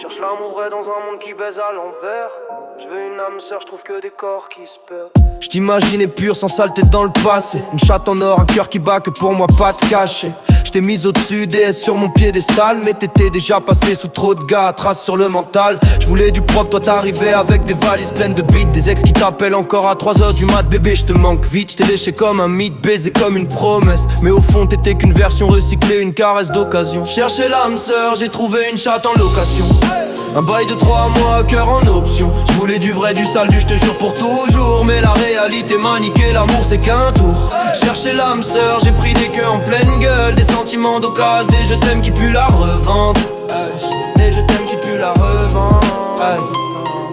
Cherche l'amour vrai dans un monde qui baise à l'envers. Je veux une âme sœur, je trouve que des corps qui se perdent. Je t'imaginais pur sans saleté dans le passé. Une chatte en or, un cœur qui bat que pour moi pas de caché. Je t'ai mise au-dessus des sur mon piédestal. Mais t'étais déjà passé sous trop de gars, trace sur le mental. Je voulais du propre, toi t'arrivais avec des valises pleines de beats. Des ex qui t'appellent encore à 3h du mat. Bébé je te manque vite, je t'ai léché comme un mythe, baisé comme une promesse. Mais au fond t'étais qu'une version recyclée, une caresse d'occasion. Cherchez l'âme sœur, j'ai trouvé une chatte en location. Un bail de 3 mois, cœur en option. Je voulais du vrai, du sale, du je te jure pour toujours. Mais la réalité m'a niqué, l'amour c'est qu'un tour. Chercher l'âme sœur, j'ai pris des queues en pleine gueule. Des sentiments d'occasion, des je t'aime qui puent la revente. Des je t'aime qui puent la revente.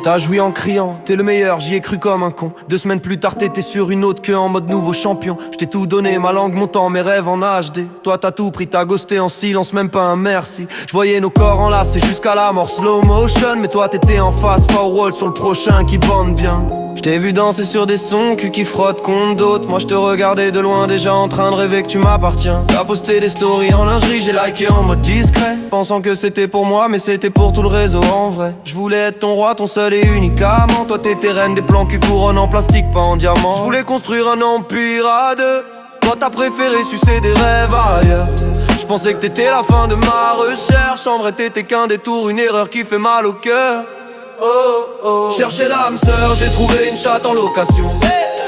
T'as joui en criant, t'es le meilleur, j'y ai cru comme un con. 2 semaines plus tard t'étais sur une autre queue en mode nouveau champion. Je t'ai tout donné, ma langue montant, mes rêves en HD. Toi t'as tout pris, t'as ghosté en silence, même pas un merci. Je voyais nos corps enlacés jusqu'à la mort slow motion. Mais toi t'étais en face, forward sur le prochain qui bande bien. Je t'ai vu danser sur des sons, cul qui frottent contre d'autres. Moi je te regardais de loin déjà en train de rêver que tu m'appartiens. T'as posté des stories en lingerie, j'ai liké en mode discret. Pensant que c'était pour moi mais c'était pour tout le réseau en vrai. Je voulais être ton roi, ton seul et unique amant. Toi t'étais reine des plans cul couronne en plastique, pas en diamant. Je voulais construire un empire à deux. Toi t'as préféré sucer des rêves ailleurs. Je pensais que t'étais la fin de ma recherche. En vrai t'étais qu'un détour, une erreur qui fait mal au cœur. Oh, oh. Chercher l'âme sœur, j'ai trouvé une chatte en location.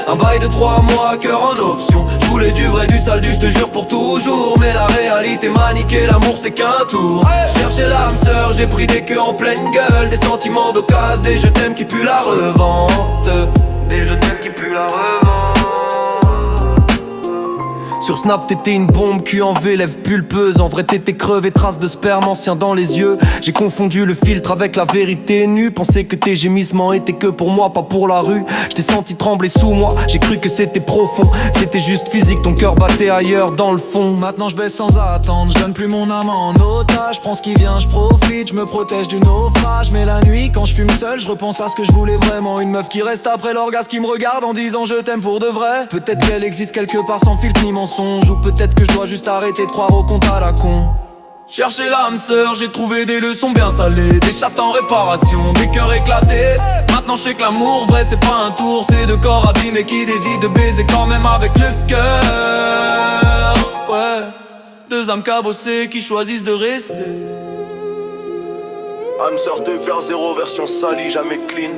Un bail de 3 mois, cœur en option. Je voulais du vrai, du sale, du je te jure pour toujours. Mais la réalité m'a niqué, l'amour c'est qu'un tour. Chercher l'âme sœur, j'ai pris des queues en pleine gueule. Des sentiments d'occasion, des je t'aime qui puent la revente. Des je t'aime qui puent la revente. Sur Snap t'étais une bombe, cul en V, lèvres pulpeuses. En vrai t'étais crevé, traces de sperme ancien dans les yeux. J'ai confondu le filtre avec la vérité nue. Pensais que tes gémissements étaient que pour moi, pas pour la rue. Je t'ai senti trembler sous moi, j'ai cru que c'était profond. C'était juste physique, ton cœur battait ailleurs dans le fond. Maintenant je baisse sans attendre, je donne plus mon âme en otage. Prends ce qui vient, je profite, je me protège du naufrage. Mais la nuit quand je fume seul, je repense à ce que je voulais vraiment. Une meuf qui reste après l'orgasme, qui me regarde en disant je t'aime pour de vrai. Peut-être qu'elle existe quelque part sans filtre ni mensonge. Ou peut-être que je dois juste arrêter de croire au compte à la con. Chercher l'âme sœur, j'ai trouvé des leçons bien salées. Des chattes en réparation, des cœurs éclatés. Maintenant je sais que l'amour vrai c'est pas un tour. C'est 2 corps abîmés qui décident de baiser quand même avec le cœur. Ouais, 2 âmes cabossées qui choisissent de rester. Âme sœur te faire 0 version salie, jamais clean.